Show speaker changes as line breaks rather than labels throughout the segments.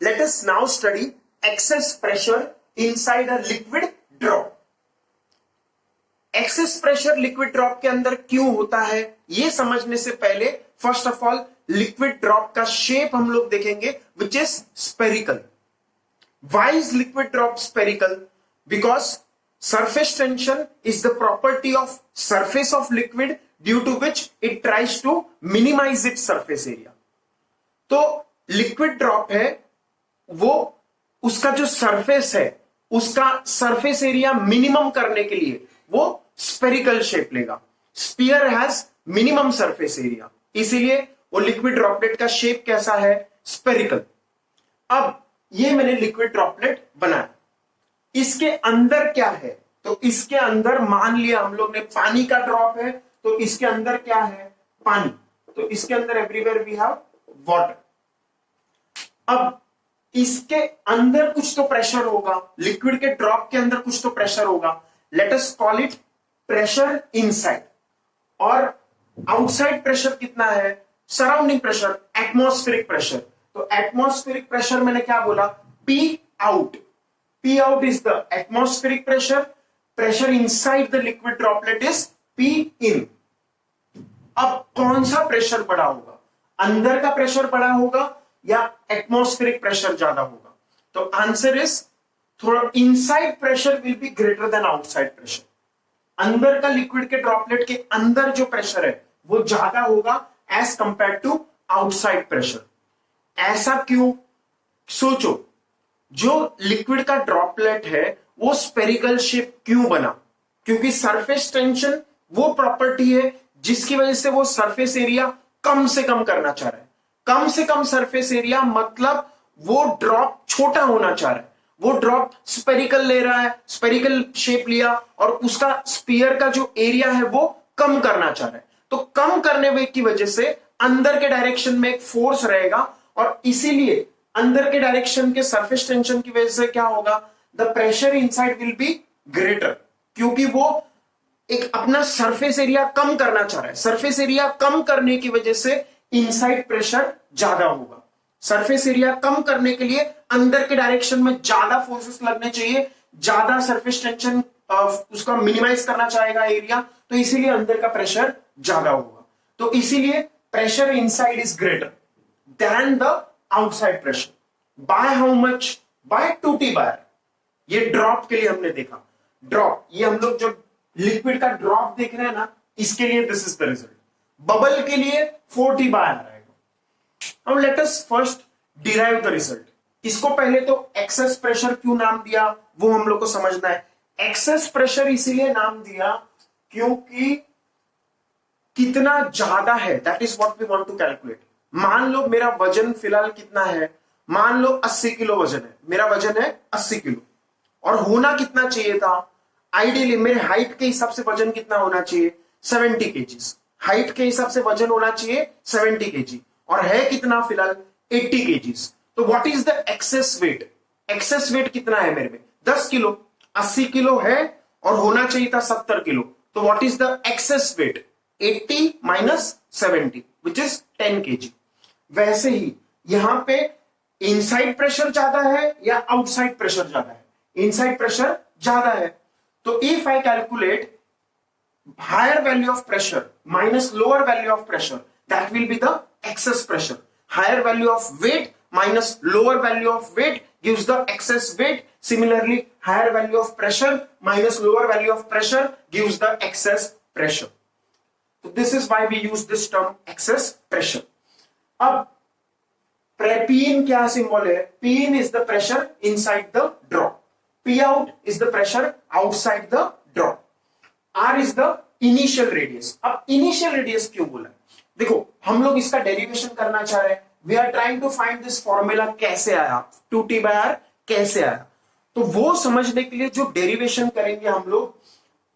Let us now study excess pressure inside a liquid drop. Excess pressure liquid drop के अंदर क्यों होता है ये समझने से पहले first of all liquid drop का शेप हम लोग देखेंगे which is spherical. Why is liquid drop spherical? Because surface tension is the property of surface of liquid due to which it tries to minimize its surface area. तो liquid drop है वो उसका जो surface है उसका surface area minimum करने के लिए वो स्पेरिकल शेप लेगा. Sphere has minimum surface area, इसीलिए वो लिक्विड ड्रॉपलेट का शेप कैसा है? स्पेरिकल. अब ये मैंने लिक्विड ड्रॉपलेट बनाया, इसके अंदर क्या है? तो इसके अंदर मान लिया हम लोग ने पानी का ड्रॉप है, तो इसके अंदर क्या है? पानी. तो इसके अंदर एवरीवेयर वी हैव वाटर. अब इसके अंदर कुछ तो प्रेशर होगा, लिक्विड के ड्रॉप के अंदर कुछ तो प्रेशर होगा. Let us call it pressure inside. और आउटसाइड प्रेशर कितना है? Surrounding pressure, atmospheric pressure. तो एटमॉस्फेरिक प्रेशर मैंने क्या बोला? P out. P out is the atmospheric pressure. Pressure inside the liquid droplet is P in. अब कौन सा प्रेशर बड़ा होगा? अंदर का प्रेशर बड़ा होगा या एटमॉस्फेरिक प्रेशर ज्यादा होगा? तो आंसर इज थोड़ा inside pressure will be greater than outside pressure. अंदर का लिक्विड के ड्रॉपलेट के अंदर जो प्रेशर है वो ज्यादा होगा as compared to outside pressure. ऐसा क्यों? सोचो, जो लिक्विड का ड्रॉपलेट है वो स्पेरिकल शेप क्यों बना? क्योंकि सरफेस टेंशन वो प्रॉपर्टी है जिसकी वजह से वो सरफेस एरिया कम से कम करना चाह रहा है. कम से कम सरफेस एरिया मतलब वो ड्रॉप छोटा होना चाह रहा है. वो ड्रॉप स्पेरिकल ले रहा है, स्पेरिकल शेप लिया और उसका स्पीयर का जो एरिया है वो कम करना चाह रहा है. तो कम करने की वजह से अंदर के डायरेक्शन में एक फोर्स रहेगा और इसीलिए अंदर के डायरेक्शन के सरफेस टेंशन की वजह से क्या होगा? The pressure inside will be greater, क्योंकि वो एक अपना सरफेस एरिया कम करना चाह रहा है. सरफेस एरिया कम करने की वजह से इनसाइड प्रेशर ज्यादा होगा. सरफेस एरिया कम करने के लिए अंदर के डायरेक्शन में ज्यादा फोर्सेस लगने चाहिए, ज्यादा सरफेस टेंशन उसका मिनिमाइज करना चाहेगा एरिया, तो इसीलिए अंदर का प्रेशर ज्यादा होगा. तो इसीलिए pressure inside is greater than the outside pressure. By how much? By 2T बार. ये ड्रॉप के लिए हमने देखा. ड्रॉप, ये हम लोग जो लिक्विड का ड्रॉप देख रहे हैं ना, इसके लिए this is the result. Bubble के लिए 4T बार आएगा. अब let us first derive the result. इसको पहले तो एक्सेस प्रेशर क्यों नाम दिया वो हम लोग को समझना है. एक्सेस प्रेशर इसीलिए नाम दिया क्योंकि कितना ज्यादा है, that is what we want to calculate. मान लो मेरा वजन फिलहाल कितना है? मान लो 80 किलो वजन है. मेरा वजन है 80 किलो और होना कितना चाहिए था? आइडियली मेरे हाइट के हिसाब से वजन कितना होना चाहिए? 70 केजीज. हाइट के हिसाब से वजन होना चाहिए 70 केजी और है कितना फिलहाल? 80 केजीज. तो what is the access wait? Access wait कितना है मेरे में? 10 किलो. 80 किलो है और होना चाहिए था 70 किलो. तो what is the access wait? 80 minus 70 which is 10 KG. वैसे ही यहां पे इनसाइड प्रेशर ज्यादा है या आउटसाइड प्रेशर ज्यादा है? इनसाइड प्रेशर ज्यादा है. तो if I calculate higher value of pressure minus lower value of pressure, that will be the excess pressure. Higher value of weight minus lower value of weight gives the excess weight. Similarly, higher value of pressure minus lower value of pressure gives the excess pressure. So this is why we use this term excess pressure. अब Pin क्या symbol है? Pin is the pressure inside the drop. P out is the pressure outside the drop. R is the initial radius. अब initial radius क्यों बोला? देखो, हम लोग इसका डेरिवेशन करना चाह रहे हैं. We are trying to find this formula. कैसे आया? 2T by R कैसे आया? तो वो समझने के लिए जो डेरिवेशन करेंगे हम लोग,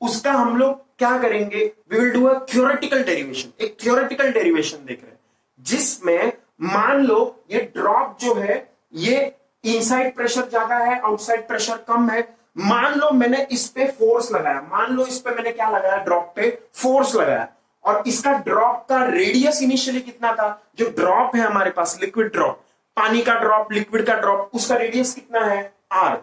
उसका हम लोग क्या करेंगे? We will do a theoretical derivation. एक theoretical derivation देख रहे हैं जिसमें मान लो ये ड्रॉप जो है ये इनसाइड प्रेशर ज्यादा है, आउटसाइड प्रेशर कम है. मान लो मैंने इस पे फोर्स लगाया. मान लो इस पे मैंने क्या लगाया? ड्रॉप पे फोर्स लगाया और इसका ड्रॉप का रेडियस इनिशियली कितना था? जो ड्रॉप है हमारे पास लिक्विड ड्रॉप, पानी का ड्रॉप, लिक्विड का ड्रॉप, उसका रेडियस कितना है r।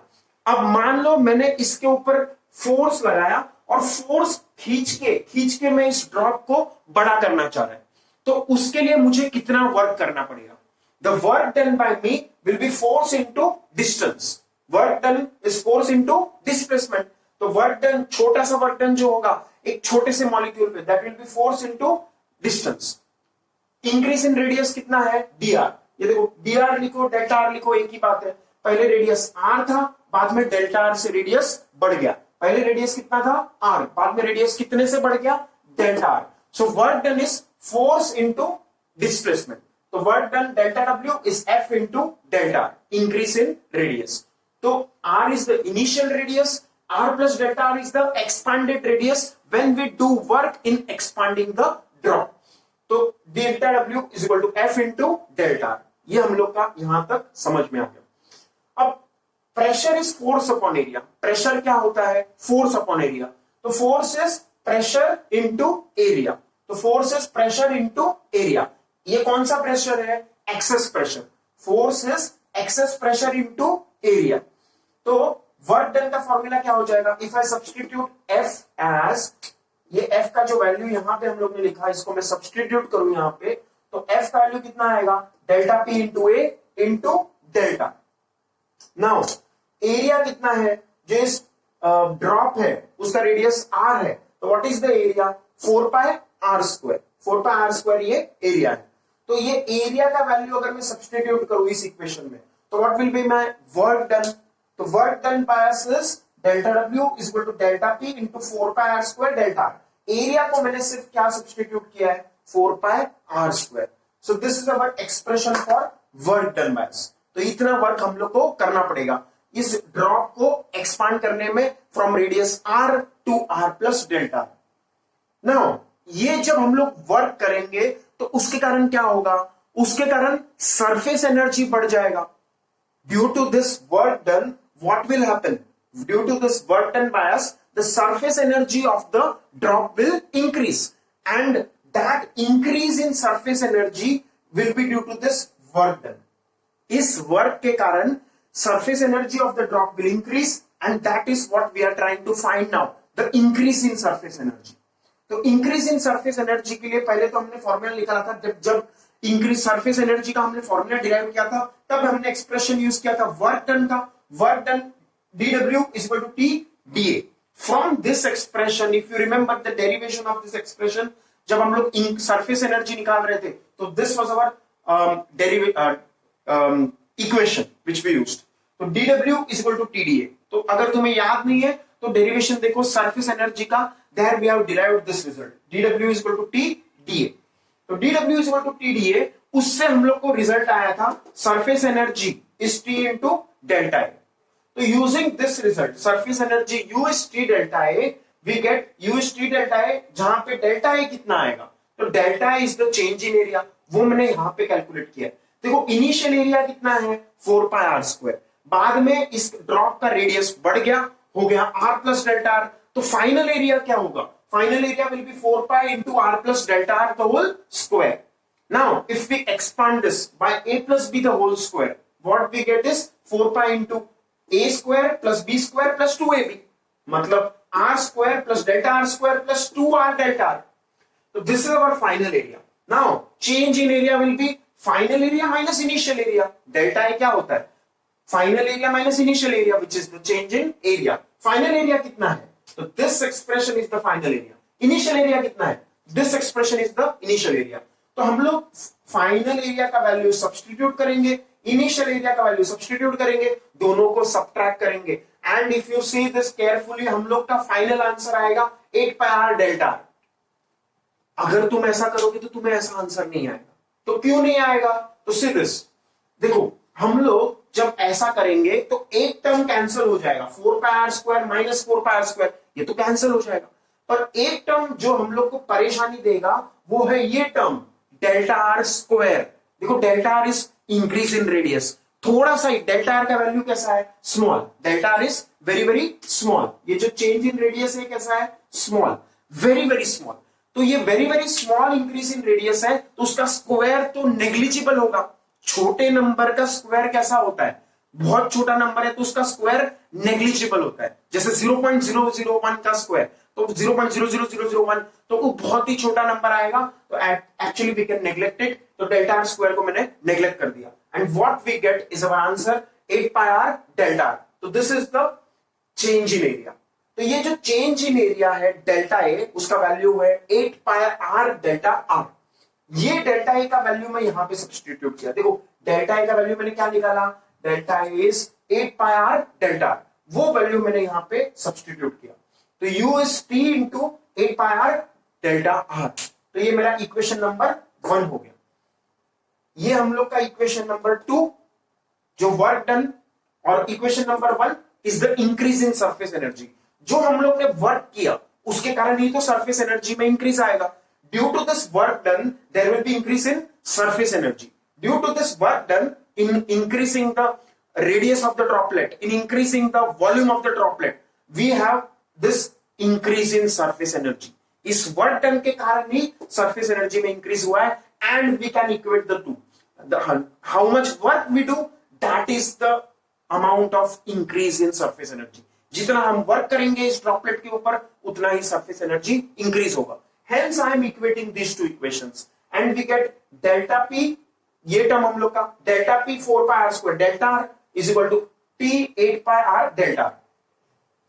अब मान लो मैंने इसके ऊपर फोर्स लगाया और फोर्स खींच के मैं इस ड्रॉप को बड़ा करना चाह रहा है, तो उसके लिए मुझे कितना वर्क करना पड़ेगा? The work done bye me will be force into distance. Work done is force into displacement. तो वर्क डन, छोटा सा वर्क डन जो होगा एक छोटे से मॉलिक्यूल पे, that will B force into distance. Increase in radius कितना है? dr। ये देखो dr लिखो, डेल्टा r लिखो, एक ही बात है। पहले रेडियस r था, बाद में डेल्टा r से रेडियस बढ़ गया। पहले रेडियस कितना था? r, बाद में रेडियस कितने से बढ़ गया? Delta r। So work done is force into displacement. तो work done delta w is f into delta r, increase in radius. तो r is the initial radius, r plus delta r is the expanded radius when we do work in expanding the drop। तो delta w is equal to f into delta r। ये हम लोग का यहां तक समझ में आ गया। अब pressure is force upon area. Pressure क्या होता है? Force upon area. तो force is pressure into area. तो force is pressure into area. ये कौन सा प्रेशर है? Excess pressure. Force is excess pressure into area. तो वर्क डन का फॉर्मूला क्या हो जाएगा? If I substitute F as, ये F का जो वैल्यू यहां पे हम लोग ने लिखा, इसको मैं सब्सटीट्यूट करूं यहां पे, तो F का वैल्यू कितना आएगा? डेल्टा P इंटू ए इंटू डेल्टा। नाउ एरिया कितना है? जो इस ड्रॉप है उसका रेडियस r है, तो what is the area? 4 pi r square. 4 pi r square ये एरिया है। तो ये एरिया का वैल्यू अगर मैं सब्सटीट्यूट करूं इस इक्वेशन में, तो what will be my work done? तो work done by us is delta W is equal to delta P into 4 pi r square delta r। Area को मैंने सिर्फ क्या सब्सटीट्यूट किया है? 4 pi r square. So this is our expression for work done by us. तो इतना work हम लोग को करना पड़ेगा इस ड्रॉप को एक्सपांड करने में from radius r to r plus delta. Now ये जब हम लोग वर्क करेंगे तो उसके कारण क्या होगा? उसके कारण सरफेस एनर्जी बढ़ जाएगा। Due to this work done, what will happen? Due to this work done by us, the surface energy of the drop will increase, and that increase in surface energy will be due to this work done। इस work के कारण surface energy of the drop will increase, and that is what we are trying to find now, the increase in surface energy। तो increase in surface energy के लिए पहले तो हमने formula निकाला था। जब इंक्रीज सरफेस एनर्जी का हमने फॉर्मूला डिराइव किया था, तब हमने एक्सप्रेशन यूज किया था वर्क डन का। Work done dw is equal to T dA। From this expression, if you remember the derivation of this expression, जब हम लोग सरफेस एनर्जी निकाल रहे थे, तो this was our equation which we used। तो dw is equal to T dA। तो अगर तुम्हें याद नहीं है तो डेरिवेशन देखो सरफेस एनर्जी का, there we have derived this result, dw is equal to T dA। तो dw is equal to T dA, उससे हम लोग को रिजल्ट आया था surface energy is T into delta A। तो using this result, surface energy U is T delta A, we get U is T delta A, जहां पे delta A कितना आएगा? तो delta A is the change in area, वो मैंने यहां पे कैलकुलेट किया। देखो इनिशियल एरिया कितना है? 4 पाई r स्क्वायर। बाद में इस ड्रॉप का रेडियस बढ़ गया, हो गया r प्लस डेल्टा r। तो फाइनल एरिया क्या होगा? Final area will be 4 pi into r plus delta r the whole square. Now if we expand this by a plus b the whole square, what we get is 4 pi into a square plus b square plus 2ab, मतलब r square plus delta r square plus 2r delta r। तो this is our final area. Now change in area will be final area minus initial area. Delta A क्या होता है? Final area minus initial area, which is the change in area. Final area कितना है? तो this expression is the final area. Initial area कितना है? This expression is the initial area. तो हम लोग फाइनल एरिया का वैल्यू सब्स्टिट्यूट करेंगे, इनिशियल एरिया का वैल्यू सब्स्टिट्यूट करेंगे, दोनों को सबट्रैक्ट करेंगे, and if you see this carefully, हम लोग का फाइनल आंसर आएगा 8 पाई r डेल्टा। अगर तुम ऐसा करोगे तो तुम्हें ऐसा आंसर नहीं आएगा। तो क्यों नहीं आएगा? तो सी दिस, देखो हम लोग जब ऐसा करेंगे तो एक टर्म कैंसिल हो जाएगा, 4 pi r square minus 4 pi r square, ये तो कैंसिल हो जाएगा। पर एक टर्म जो हम लोग को परेशानी देगा वो है ये टर्म डेल्टा r स्क्वायर। देखो delta r is increase in radius, थोड़ा सा ही डेल्टा r का वैल्यू कैसा है? Small. Delta r is very very small. ये जो चेंज इन रेडियस है कैसा है? Small, very very small. तो ये very very small increase in radius है, तो उसका स्क्वायर तो नेग्लिजिबल होगा। छोटे नंबर का स्क्वायर कैसा होता है, बहुत छोटा नंबर है तो उसका स्क्वायर नेग्लिजिबल होता है, जैसे 0.001 का स्क्वायर तो 0.00001, तो वो बहुत ही छोटा नंबर आएगा, तो actually we can neglect it, तो डेल्टा आर स्क्वायर को मैंने नेग्लेक्ट कर दिया, and what we get is our answer 8 pi r delta r. तो this is the change in area. तो ये जो चेंज इन एरिया है डेल्टा ए, उसका वैल्यू है 8 पाई आर डेल्टा आर। ये डेल्टा ए का वैल्यू मैं यहां पे सब्स्टिट्यूट किया, देखो डेल्टा ए का वैल्यू मैंने क्या निकाला, delta A is 8 pi r delta are, वो वैल्यू मैंने यहां पे सब्स्टिट्यूट किया, तो u is t into 8 pi r delta r. तो ये मेरा इक्वेशन नंबर 1 हो गया। ये हम लोग का इक्वेशन नंबर 2 जो वर्क डन, और equation number 1 is the increase in surface energy. जो हम लोग ने वर्क किया उसके कारण ही तो सरफेस एनर्जी में इंक्रीज आएगा। Due to this work done there will be increase in surface energy. Due to this work done in increasing the radius of the droplet, in increasing the volume of the droplet, we have this increase in surface energy. इस work done के कारण ही surface energy में increase हुआ है, and we can equate the two, how much work we do that is the amount of increase in surface energy. जितना हम work करेंगे इस ड्रॉपलेट के ऊपर उतना ही सरफेस एनर्जी इंक्रीज होगा। Hence I am equating these two equations and we get delta P, ये टर्म हम लोग का delta P 4 pi r square delta r is equal to T 8 pi r delta r.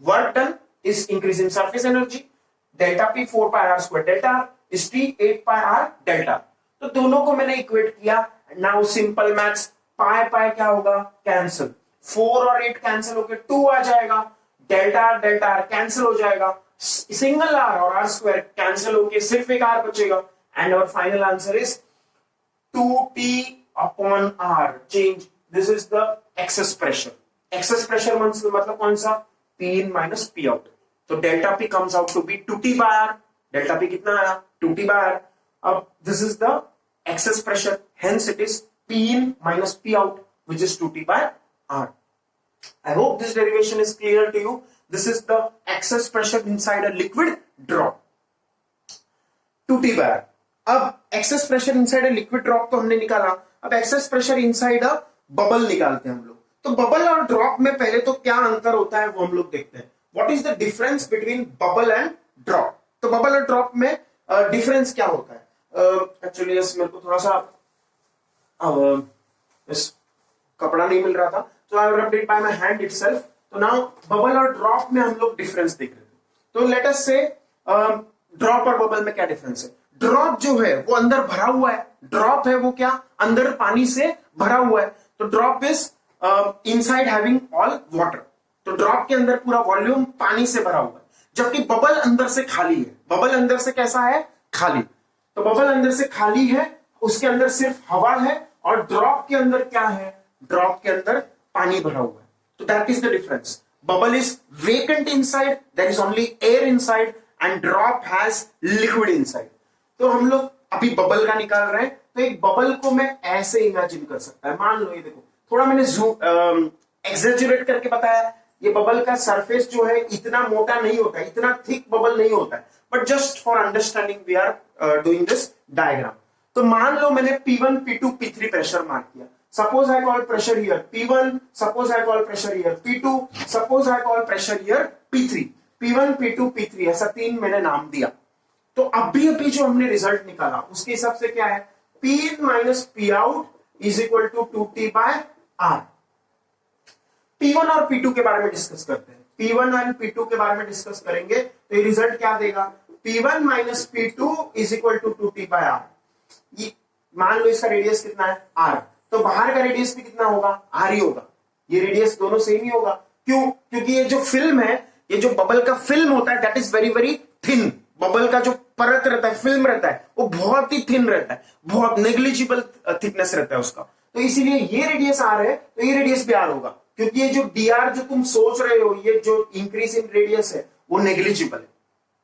Work done is increase in surface energy, delta P 4 pi r square delta r is T 8 pi r delta. तो दोनों को मैंने equate किया। Now simple maths, pi pi क्या होगा, cancel, 4 और 8 cancel होकर 2 आ जाएगा, डेल्टा आर कैंसिल हो जाएगा, सिंगल आर और आर स्क्वायर कैंसिल होकर सिर्फ एक आर बचेगा, and our final answer is 2t upon r change. This is the excess pressure. Excess pressure मतलब कौन सा, P in minus P out. तो delta P comes out to be 2t by r. Delta P कितना आया, 2t by r. अब this is the excess pressure. Hence it is P in minus P out, which is 2t by r. I hope this derivation is clear to you. This is the excess pressure inside a liquid drop. 2t by r. अब excess pressure inside a liquid drop तो हमने निकाला, अब excess pressure inside a bubble निकालते हैं हम लोग। तो बबल और ड्रॉप में पहले तो क्या अंतर होता है वो हम लोग देखते हैं। What is the difference between bubble and drop. तो बबल और ड्रॉप में डिफरेंस क्या होता है। एक्चुअली मेरे को थोड़ा सा कपड़ा नहीं मिल रहा था, तो I rubbed it by my hand itself. तो नाउ बबल और ड्रॉप में हम लोग डिफरेंस देख रहे थे। तो लेट अस से ड्रॉप और बबल में क्या डिफरेंस है। ड्रॉप जो है वो अंदर भरा हुआ है, ड्रॉप है वो क्या, अंदर पानी से भरा हुआ है। तो drop is inside having all water, तो ड्रॉप के अंदर पूरा वॉल्यूम पानी से भरा हुआ है, जबकि बबल अंदर से खाली है। बबल अंदर से कैसा है, खाली। तो बबल अंदर से खाली है, उसके अंदर सिर्फ हवा है, और ड्रॉप के अंदर क्या है, ड्रॉप के अंदर पानी भरा हुआ है। तो that is the difference. Bubble is vacant inside, there is only air inside, and drop has liquid inside. तो हम लोग अभी बबल का निकाल रहे हैं, तो एक बबल को मैं ऐसे इमेजिन कर सकता है। मान लो ये देखो, थोड़ा मैंने एक्सेजरेट करके बताया, ये बबल का सरफेस जो है इतना मोटा नहीं होता है, इतना थिक बबल नहीं होता है, but just for understanding we are doing this diagram. तो मान लो मैंने P1, P2, P3 pressure mark किया। Suppose I call pressure here P1, suppose I call pressure here P2, suppose I call pressure here P3। P1, P2, P3 ऐसा 3 मैंने नाम दिया। तो अभी जो हमने रिजल्ट निकाला उसके हिसाब से क्या है, P in minus P out is equal to 2t by r। P1 और P2 के बारे में डिस्कस करते हैं। P1 एंड P2 के बारे में डिस्कस करेंगे, तो ये रिजल्ट क्या देगा, P1 minus P2 is equal to 2t by r। ये मान लो इसका रेडियस कितना है, r, तो बाहर का रेडियस भी कितना होगा, r ही होगा। ये रेडियस दोनों सेम ही होगा। क्यों, क्योंकि ये जो फिल्म है, ये जो बबल का फिल्म होता है, that is very very thin. Bubble का जो परत रहता है, फिल्म रहता है, वो बहुत ही थिन रहता है, बहुत नेग्लिजिबल थिकनेस रहता है उसका। तो इसीलिए ये रेडियस आर है, तो ये रेडियस भी आर होगा, क्योंकि ये जो dr जो तुम सोच रहे हो, ये जो इंक्रीज इन रेडियस है वो नेग्लिजिबल है।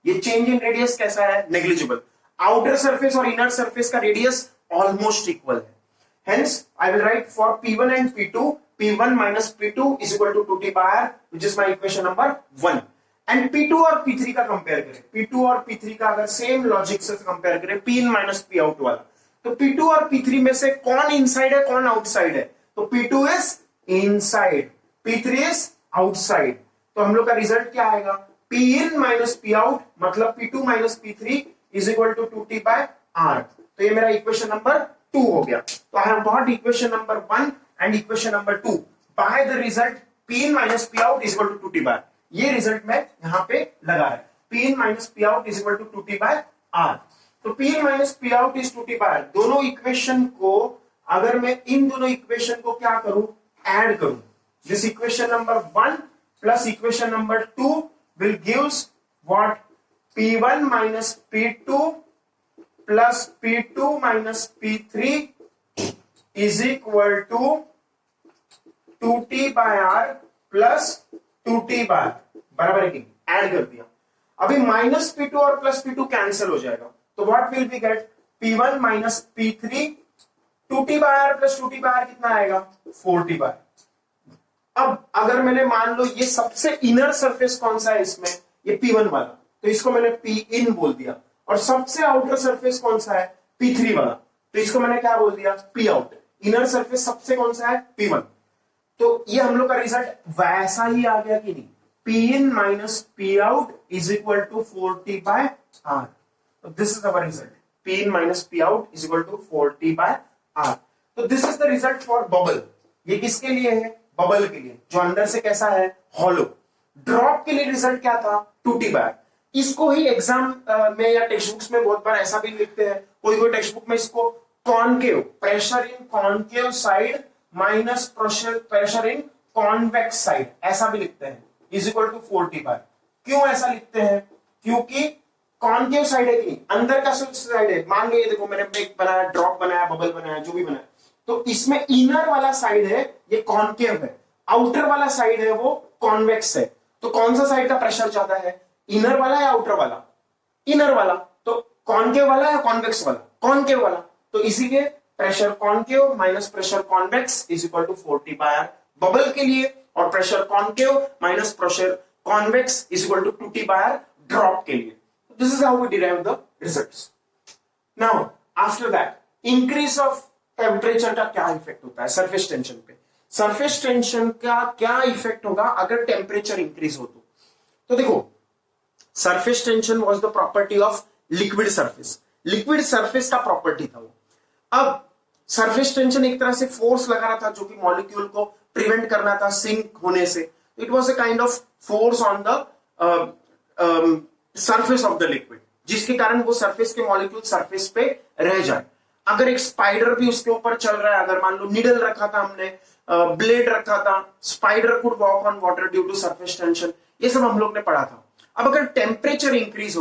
ये चेंज इन रेडियस कैसा है, नेग्लिजिबल। आउटर सरफेस और इनर सरफेस का रेडियस ऑलमोस्ट इक्वल है। Hence I will write for P1 and P2, P1 minus P2 is equal to 2t by r, which is my equation number 1। And P2 और P3 का compare करें, P2 और P3 का अगर same logic से compare करें, P in minus P out वाला, तो P2 और P3 में से कौन इनसाइड है कौन आउटसाइड है? तो P2 is inside, P3 is outside. तो हम लोग का रिजल्ट क्या आएगा? P in minus P out मतलब P2 minus P3 is equal to 2T by R। तो ये मेरा इक्वेशन नंबर 2 हो गया। तो I have got equation number 1 and equation number 2 by the result P in minus P out is equal to 2T by. ये result मैं यहां पे लगा है, P in minus P out is equal to 2T by R। तो P in minus P out is 2T by R। दोनों equation को अगर मैं इन दोनों इक्वेशन को क्या करूं? ऐड करूं। This equation number 1 plus equation number 2 will gives what? P1 minus P2 plus P2 minus P3 is equal to 2T by R plus 2T by R। बराबर है कि ऐड कर दिया। अभी माइनस P2 और प्लस P2 कैंसिल हो जाएगा, तो what will be get? P1 minus P3 2T by R plus 2T by R कितना आएगा? 4T by R। अब अगर मैंने मान लो ये सबसे इनर सरफेस कौन सा है इसमें? ये P1 वाला, तो इसको मैंने P in बोल दिया। और सबसे आउटर सरफेस कौन सा है? P3 वाला, तो इसको मैंने क्या बोल दिया? P out. इनर सरफेस सबसे कौन सा है? P1। तो ये हम लोग का रिजल्ट वैसा ही आ गया कि नहीं? P in minus P out is equal to 4T by R। तो this is our result, P in minus P out is equal to 4T by R। तो this is the result for bubble. ये किसके लिए है? Bubble के लिए, जो अंदर से कैसा है? हॉलो। ड्रॉप के लिए रिजल्ट क्या था? 2T bye. इसको ही एग्जाम में या टेक्स्ट बुक्स में बहुत बार ऐसा भी लिखते हैं, कोई कोई टेक्स्ट बुक में इसको concave, pressure in concave side minus pressure in convex side, ऐसा भी लिखते हैं, is equal to 4T bye. क्यों ऐसा लिखते हैं? क्योंकि कॉनकेव साइड है कि नहीं, अंदर का साइड है। मान लो ये देखो मैंने एक बनाया, ड्रॉप बनाया, बबल बनाया, जो भी बनाया, तो इसमें इनर वाला साइड है ये कॉनकेव है, आउटर वाला साइड है वो कॉन्वेक्स है। तो कौन सा साइड का प्रेशर ज्यादा है? इनर वाला या आउटर वाला? इनर वाला। तो कॉनकेव वाला या कॉन्वेक्स वाला? कॉनकेव वाला। तो इसीलिए pressure concave minus pressure convex is equal to 4T by R bubble के लिए, और pressure concave minus pressure convex is equal to 2T by R drop के लिए। This is how we derive the results. Now after that, increase of temperature का क्या effect होता है surface tension पे? सरफेस टेंशन का क्या इफेक्ट होगा अगर टेम्परेचर इंक्रीज हो तो देखो, surface tension was the property of liquid surface. Liquid surface का प्रॉपर्टी था वो। अब सरफेस टेंशन एक तरह से फोर्स लगा रहा था जो कि मॉलिक्यूल को प्रिवेंट करना था सिंक होने से। It was a kind of force on the surface of the liquid, जिसके कारण वो सरफेस के मॉलिक्यूल सरफेस पे रह जाए। अगर एक स्पाइडर भी उसके ऊपर चल रहा है, अगर मान लो निडल रखा था हमने, ब्लेड रखा था, spider could walk on water due to surface tension, ये सब हम लोग ने पढ़ा था। अब अगर टेम्परेचर इंक्रीज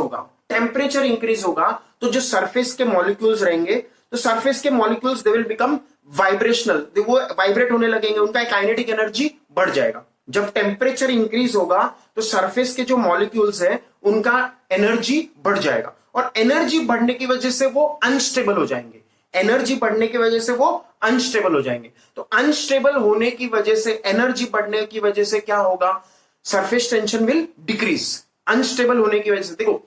होगा तो जो सरफेस के मॉलिक्यूल्स रहेंगे, तो सरफेस के molecules they will become vibrational, वो वाइब्रेट होने लगेंगे, उनका काइनेटिक एनर्जी बढ़ जाएगा। जब टेम्परेचर इंक्रीज होगा तो सरफेस के जो मॉलिक्यूल्स हैं उनका एनर्जी बढ़ जाएगा, और एनर्जी बढ़ने की वजह से वो अनस्टेबल हो जाएंगे। एनर्जी बढ़ने की वजह से वो अनस्टेबल हो जाएंगे। तो अनस्टेबल होने की वजह से, एनर्जी बढ़ने की वजह से क्या होगा? Surface tension will decrease. Unstable होने की वजह से, देखो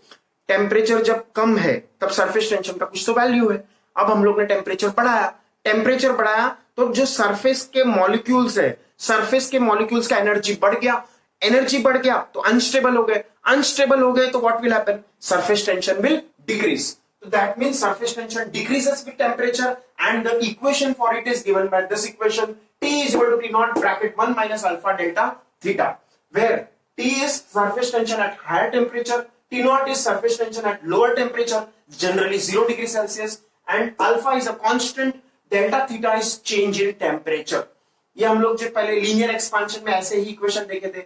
टेम्परेचर जब कम है तब सरफेस टेंशन का कुछ तो वैल्यू है। अब हम लोग ने टेम्परेचर बढ़ाया तो जो सरफेस के मॉलिक्यूल्स है, सरफेस के मॉलिक्यूल्स का एनर्जी बढ़ गया तो अनस्टेबल हो गए तो what will happen? Surface tension will decrease. So that means surface tension decreases with temperature, and the equation for it is given by this equation: T is equal to T naught bracket 1 minus alpha delta theta, where T is surface tension at higher temperature, T naught is surface tension at lower temperature, generally 0 degree Celsius, and alpha is a constant, delta theta is change in temperature. ये हम लोग जो पहले linear expansion में ऐसे ही equation देखे थे।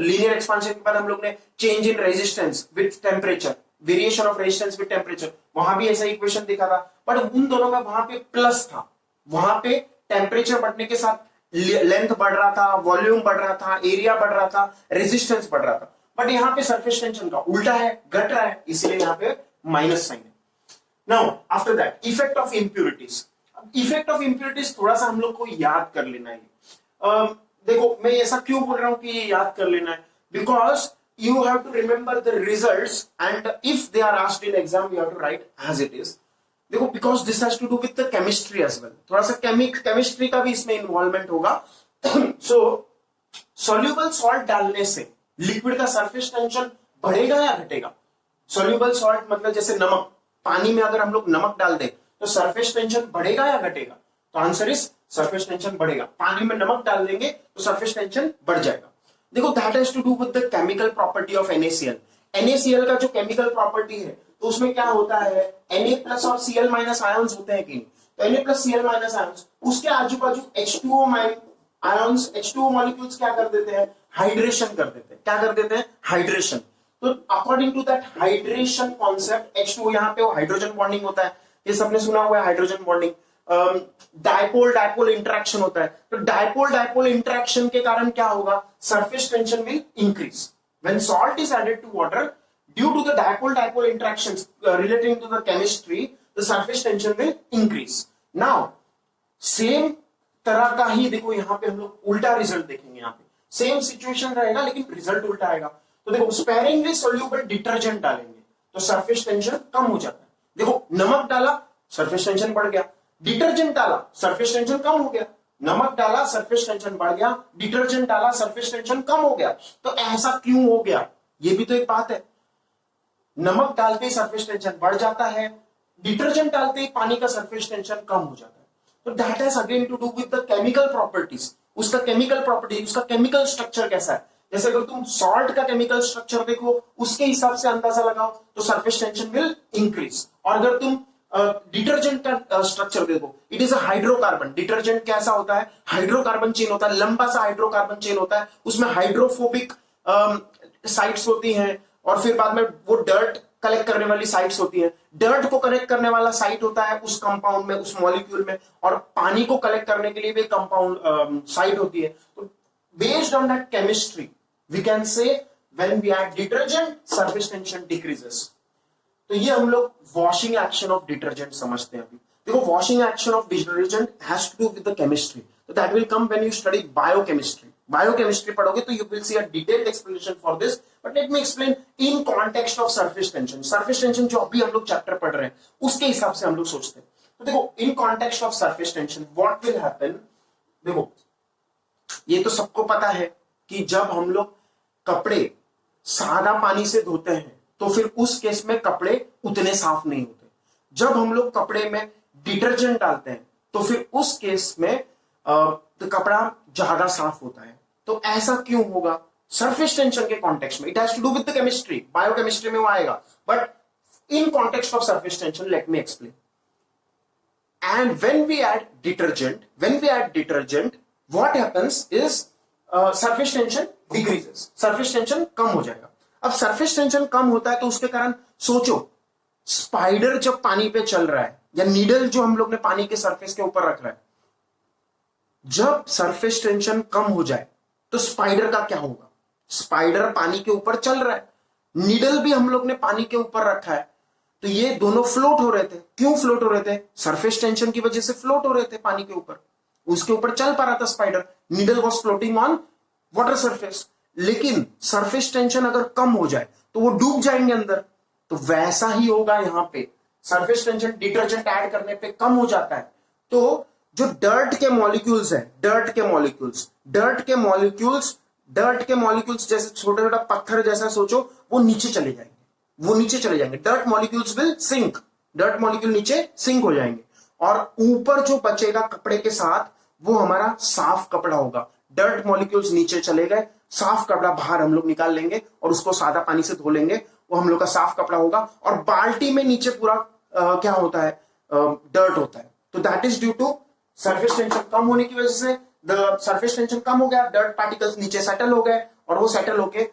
Linear expansion के बाद हम लोग ने change in resistance with temperature, variation of resistance with temperature, वहां भी ऐसा इक्वेशन देखा था। बट उन दोनों में वहां पे प्लस था, वहां पे टेम्परेचर बढ़ने के साथ लेंथ बढ़ रहा था, वॉल्यूम बढ़ रहा था, एरिया बढ़ रहा था, रेजिस्टेंस बढ़ रहा था। बट यहाँ पे सरफेस टेंशन का उल्टा है, घट रहा है, इसलिए यहाँ पे माइनस साइन है। Now after that, effect of impurities. Effect of impurities थोड़ा सा हम लोग को याद कर लेना है। देखो मैं ऐसा क्यों बोल रहा हूं कि ये याद कर लेना है, because you have to remember the results, and if they are asked in exam you have to write as it is. देखो because this has to do with the chemistry as well, थोड़ा सा chemistry का भी इसमें involvement होगा। सो soluble salt डालने से liquid का सरफेस टेंशन बढ़ेगा या घटेगा? सॉल्यूबल सॉल्ट मतलब जैसे नमक, पानी में अगर हम लोग नमक डाल दें तो सरफेस टेंशन बढ़ेगा या घटेगा? तो आंसर इज सरफेस टेंशन बढ़ेगा। पानी में नमक डाल देंगे तो सरफेस टेंशन बढ़ जाएगा। देखो that has to do with the chemical property of NaCl। NaCl का जो केमिकल प्रॉपर्टी है तो उसमें क्या होता है, Na प्लस और Cl माइनस आयंस होते हैं कि नहीं? तो Na plus Cl minus ions, उसके आजू बाजू H2O आयंस, H2O मॉलिक्यूल्स क्या कर देते हैं, हाइड्रेशन कर देते हैं। क्या कर देते हैं? हाइड्रेशन। तो according to that hydration concept, H2O यहाँ पे वो हाइड्रोजन बॉन्डिंग होता है, ये सबने सुना हुआ है hydrogen bonding. Dipole dipole interaction होता है, तो डायपोल डायपोल इंटरेक्शन के कारण क्या होगा, surface tension will increase. When salt is added to water due to the dipole dipole interactions relating to the chemistry, the surface tension will increase. Now same तरह का ही देखो यहाँ पे हम लोग उल्टा रिजल्ट देखेंगे। यहाँ पे सेम सिचुएशन रहेगा लेकिन रिजल्ट उल्टा आएगा। तो देखो स्पेरिंगली सोल्यूबल डिटर्जेंट डालेंगे तो सरफेस टेंशन कम हो जाता है। देखो नमक डाला सरफेस टेंशन बढ़ गया, डिटर्जेंट डाला सरफेस टेंशन कम हो गया। नमक डाला सरफेस टेंशन बढ़ गया, डिटर्जेंट डाला सरफेस टेंशन कम हो गया। तो ऐसा क्यों हो गया, ये भी तो एक बात है। नमक डालते ही सरफेस टेंशन बढ़ जाता है, डिटर्जेंट डालते ही पानी का सरफेस टेंशन कम हो जाता है। तो that has again to do with the chemical properties. उसका केमिकल प्रॉपर्टी, उसका केमिकल स्ट्रक्चर कैसा है। जैसे अगर तुम सॉल्ट का केमिकल स्ट्रक्चर देखो, उसके हिसाब से अंदाजा लगाओ तो सरफेस टेंशन विल इंक्रीज। और अगर तुम डिटर्जेंट का स्ट्रक्चर देखो, it is a hydrocarbon. Detergent कैसा होता है, हाइड्रोकार्बन चेन होता है, लंबा सा हाइड्रोकार्बन चेन होता है, उसमें हाइड्रोफोबिक साइट्स होती हैं और फिर बाद में वो डर्ट कलेक्ट करने वाली साइट्स होती है। डर्ट को कलेक्ट करने वाला साइट होता है उस कंपाउंड में, उस मॉलिक्यूल में, और पानी को कलेक्ट करने के लिए भी कंपाउंड साइट होती है। तो based on that chemistry we can say when we add detergent surface tension decreases. तो ये हम लोग वॉशिंग एक्शन ऑफ डिटर्जेंट समझते हैं। अभी देखो washing action of detergent has to do with the chemistry, तो that will come when you study biochemistry. Biochemistry पढ़ोगे तो you will see a detailed explanation for this, but let me explain in context of surface tension. Surface tension जो अभी हम लोग chapter पढ़ रहे हैं उसके हिसाब से हम लोग सोचते हैं। तो देखो इन context of surface tension what will happen. देखो ये तो सबको पता है कि जब हम लोग कपड़े सादा पानी से धोते हैं तो फिर उस केस में कपड़े उतने साफ नहीं होते। जब हम लोग कपड़े में डिटर्जेंट डालते हैं तो फिर उस केस में तो कपड़ा ज्यादा साफ होता है। तो ऐसा क्यों होगा, सरफेस टेंशन के कॉन्टेक्स्ट में। It has to do with the chemistry, biochemistry में वो आएगा, but in context of surface tension let me explain. And when we add detergent what happens is surface tension decreases, surface tension कम हो जाएगा। अब surface tension कम होता है तो उसके कारण सोचो, स्पाइडर जब पानी पे चल रहा है या नीडल जो हम लोग ने पानी के सरफेस के ऊपर रख रहा है, जब सरफेस टेंशन कम हो जाए तो स्पाइडर का क्या होगा। स्पाइडर पानी के ऊपर चल रहा है, नीडल भी हम लोग ने पानी के ऊपर रखा है, तो ये दोनों फ्लोट हो रहे थे। क्यों फ्लोट हो रहे थे, सरफेस टेंशन की वजह से फ्लोट हो रहे थे पानी के ऊपर। उसके ऊपर चल पा रहा था spider, needle was floating on water surface. लेकिन सरफेस टेंशन अगर कम हो जाए तो वो डूब जाएंगे अंदर। तो वैसा ही होगा यहां पे, सरफेस टेंशन डिटर्जेंट ऐड करने पे कम हो जाता है। तो जो डर्ट के मॉलिक्यूल्स है, डर्ट के मॉलिक्यूल्स जैसे छोटा छोटा पत्थर जैसा सोचो, वो नीचे चले जाएंगे, dirt molecules will sink, dirt molecule नीचे सिंक हो जाएंगे, और ऊपर जो बचेगा कपड़े के साथ वो हमारा साफ कपड़ा होगा। डर्ट मॉलिक्यूल्स नीचे चले गए, साफ कपड़ा बाहर हम लोग निकाल लेंगे और उसको सादा पानी से धो लेंगे, वो हम लोग का साफ कपड़ा होगा। और बाल्टी में नीचे पूरा क्या होता है, डर्ट होता है। तो that is due to surface tension कम होने की वजह से, द सरफेस टेंशन कम हो गया, डर्ट पार्टिकल्स नीचे सेटल हो गए और वो सेटल होके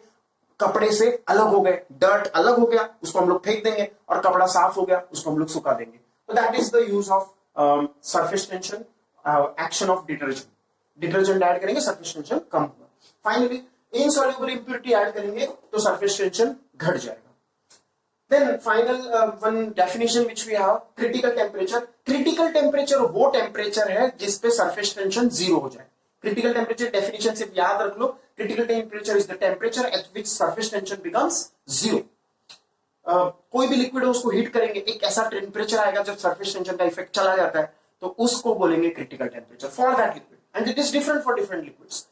कपड़े से अलग हो गए, डर्ट अलग हो गया, उसको हम लोग फेंक देंगे, और कपड़ा साफ हो गया, उसको हम लोग सुखा देंगे। तो that is the use of surface tension action of detergent. Detergent add करेंगे सरफेस टेंशन कम होगा। फाइनली इनसॉल्युबल इंप्योरिटी ऐड करेंगे तो सरफेस टेंशन घट जाएगा। Then final one definition which we have, critical temperature. Critical temperature वो temperature है जिस पे सरफेस टेंशन जीरो हो जाए। क्रिटिकल टेम्परेचर डेफिनेशन सिर्फ याद रख लो, critical temperature is the temperature at which surface tension becomes zero. कोई भी लिक्विड है उसको हीट करेंगे, एक ऐसा टेम्परेचर आएगा जब सरफेस टेंशन का इफेक्ट चला जाता है, तो उसको बोलेंगे critical temperature for that liquid, and it is different for different liquids.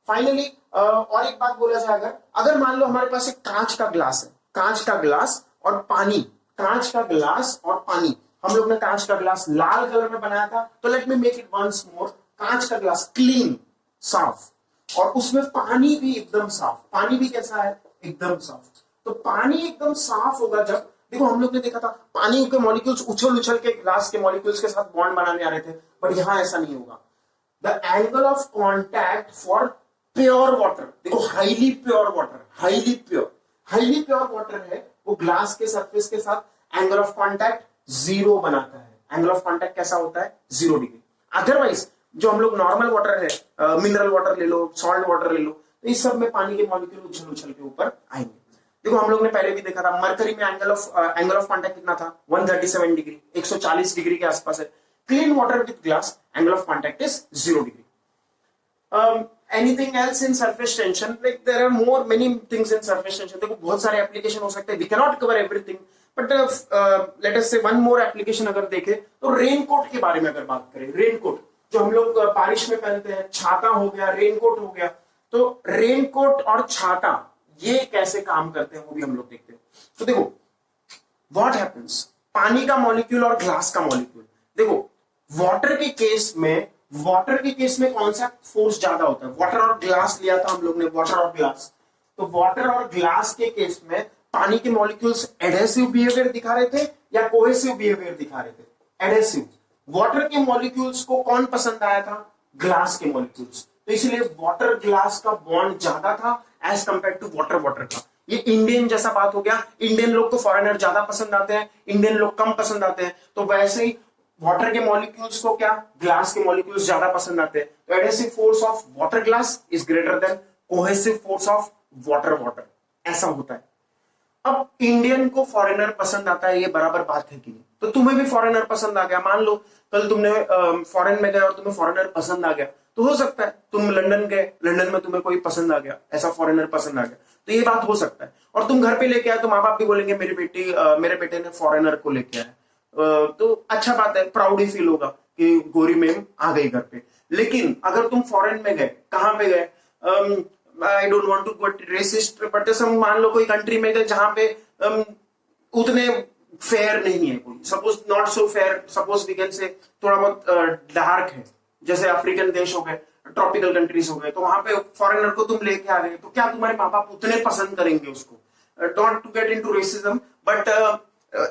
Finally और एक बात बोला जाए, अगर मान लो हमारे पास एक कांच का ग्लास है, कांच का ग्लास और पानी, कांच का ग्लास और पानी, हम लोग ने कांच का ग्लास लाल कलर में बनाया था, तो let me make it once more, कांच का ग्लास क्लीन, साफ, और उसमें पानी भी एकदम साफ, पानी भी कैसा है, एकदम साफ। तो पानी एकदम साफ होगा जब, देखो हम लोग ने देखा था पानी के मॉलिक्यूल्स उछल उछल के ग्लास के मॉलिक्यूल्स के साथ बॉन्ड बनाने आ रहे थे, बट यहां ऐसा नहीं होगा। The angle of contact for pure water, देखो highly pure water, highly pure water है, वो ग्लास के सरफेस के साथ एंगल ऑफ कॉन्टैक्ट 0 बनाता है। एंगल ऑफ कॉन्टैक्ट कैसा होता है, 0 डिग्री। अदरवाइज जो हम लोग नॉर्मल वाटर है, मिनरल वाटर ले लो, सॉल्ट वाटर ले लो, तो इस सब में पानी के मॉलिक्यूल उछल उछल के ऊपर आएंगे। देखो हम लोग ने पहले भी देखा था मरकरी में एंगल ऑफ कॉन्टैक्ट कितना था, 137 डिग्री, 140 डिग्री के आसपास है। Clean water with glass angle of contact is 0 degree. Anything else in surface tension, like there are more many things in surface tension. देखो बहुत सारे एप्लीकेशन हो सकते हैं, we can not cover everything, but let us say one more application अगर देखें तो raincoat के बारे में अगर बात करें, रेनकोट जो हम लोग बारिश में पहनते हैं, छाता हो गया, रेनकोट हो गया, तो रेनकोट और छाता ये कैसे काम करते हैं वो भी हम लोग देखते हैं। तो देखो व्हाट हैपेंस, पानी का मॉलिक्यूल और ग्लास का मॉलिक्यूल, देखो वाटर के केस में कौन सा फोर्स ज्यादा होता है, वाटर और ग्लास लिया था हम लोग ने, वाटर और ग्लास, तो वाटर और ग्लास के केस में पानी के मॉलिक्यूल्स एडहेसिव बिहेवियर दिखा रहे थे या कोहेसिव बिहेवियर दिखा रहे थे, एडहेसिव। वाटर के मॉलिक्यूल्स को कौन पसंद आया था, ग्लास के मॉलिक्यूल्स, तो इसलिए वाटर ग्लास का बॉन्ड ज्यादा था एज कंपेयर टू वाटर का। ये इंडियन जैसा बात हो गया, इंडियन लोग को फॉरेनर ज्यादा पसंद आते हैं, इंडियन लोग कम पसंद आते हैं, तो वैसे ही वाटर के मॉलिक्यूल्स को क्या, ग्लास के मॉलिक्यूल्स ज्यादा पसंद आते हैं। तो adhesive force of water glass is greater then cohesive force of water, ऐसा होता है। अब इंडियन को फॉरेनर पसंद आता है, ये बराबर बात है कि नहीं, तो तुम्हें भी फॉरेनर पसंद आ गया, मान लो कल तुमने फॉरेन में गए और तुम्हें फॉरेनर पसंद आ गया, तो हो सकता है तुम लंदन गए, लंदन में तुम्हें कोई पसंद आ गया, ऐसा फॉरेनर पसंद आ गया, तो ये बात हो सकता है। और तुम घर पे लेके आए तो माँ बाप भी बोलेंगे मेरे बेटे ने फॉरेनर को लेके आया, तो अच्छा बात है, प्राउड ही फील होगा कि गोरी मैम आ गई घर पे। लेकिन अगर तुम फॉरेन में गए, कहां पे गए, I don't want to get racist, but मान लो कोई कंट्री में गए जहां पे उतने फेयर नहीं है कोई, suppose not so fair, suppose we can say थोड़ा बहुत डार्क है, जैसे अफ्रीकन देश हो गए, ट्रॉपिकल कंट्रीज हो गए, तो वहां पे फॉरेनर को तुम लेके आ गए, तो क्या तुम्हारे माँ बाप उतने पसंद करेंगे उसको, don't to get into racism, but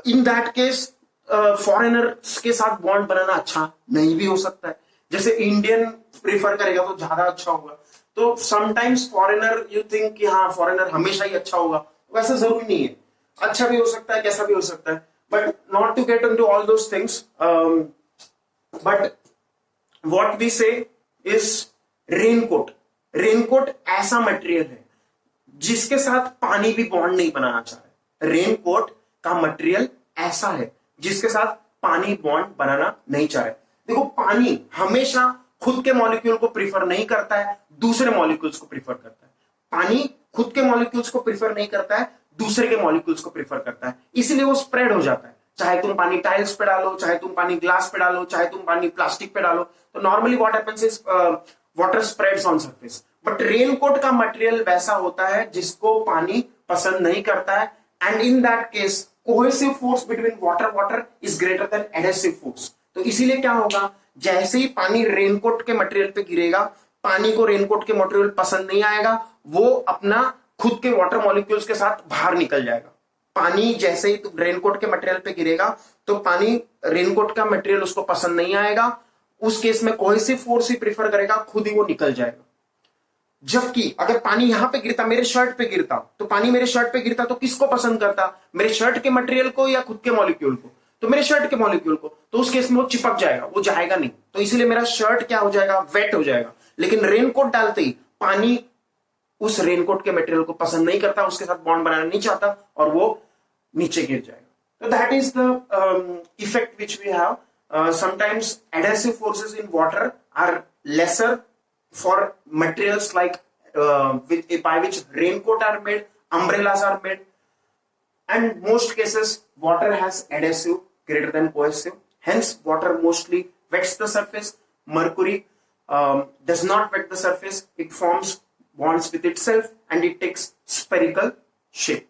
in that case foreigner के साथ बॉन्ड बनाना अच्छा नहीं भी हो सकता है, जैसे इंडियन प्रीफर करेगा तो ज्यादा अच्छा होगा। तो समटाइम्स फॉरेनर यू थिंक कि हाँ फॉरेनर हमेशा ही अच्छा होगा, वैसा जरूरी नहीं है, अच्छा भी हो सकता है, कैसा भी हो सकता है, but not to get into all those things, but what we say is raincoat ऐसा मटेरियल है जिसके साथ पानी भी बॉन्ड नहीं बनाना चाह रहा है। रेनकोट का मटेरियल ऐसा है जिसके साथ पानी बॉन्ड बनाना नहीं चाह रहा है। देखो पानी हमेशा खुद के मॉलिक्यूल को प्रीफर नहीं करता है, दूसरे मॉलिक्यूल्स को प्रीफर करता है। पानी खुद के मॉलिक्यूल्स को प्रीफर नहीं करता है, दूसरे के मॉलिक्यूल्स को प्रीफर करता है, इसलिए वो स्प्रेड हो जाता है। चाहे तुम पानी टाइल्स पे डालो, चाहे तुम पानी ग्लास पे डालो, चाहे तुम पानी प्लास्टिक पे डालो, तो normally what happens is water spreads on surface. But raincoat का मटेरियल वैसा होता है जिसको पानी पसंद नहीं करता है, and in that case cohesive force between water is greater then adhesive force. तो इसीलिए क्या होगा, जैसे ही पानी रेनकोट के मटेरियल पे गिरेगा, पानी को रेनकोट के मटेरियल पसंद नहीं आएगा, वो अपना खुद के वाटर मॉलिक्यूल्स के साथ बाहर निकल जाएगा। पानी जैसे ही रेनकोट के मटेरियल पे गिरेगा तो पानी रेनकोट का मटेरियल उसको पसंद नहीं आएगा, उस केस में कोहेसिव फोर्स ही प्रीफर करेगा, खुद ही वो निकल जाएगा। जबकि अगर पानी यहां पे गिरता, मेरे शर्ट पे गिरता, तो पानी मेरे शर्ट पे गिरता तो किसको पसंद करता, मेरे शर्ट के मटेरियल को या खुद के मॉलिक्यूल को, तो मेरे शर्ट के मॉलिक्यूल को, तो उस केस में वो चिपक जाएगा, वो जाएगा नहीं, तो इसलिए मेरा शर्ट क्या हो जाएगा, वेट हो जाएगा। लेकिन रेनकोट डालते ही पानी उस रेनकोट के मटेरियल को पसंद नहीं करता, उसके साथ बॉन्ड बनाना नहीं चाहता और वो नीचे गिर जाएगा। तो that is the effect which we have. Sometimes adhesive forces in water are lesser for materials like by which raincoat are made, umbrellas are made. and most cases water has adhesive greater than cohesive. Hence, water mostly wets the surface. Mercury does not wet the surface. It forms bonds with itself and it takes spherical shape.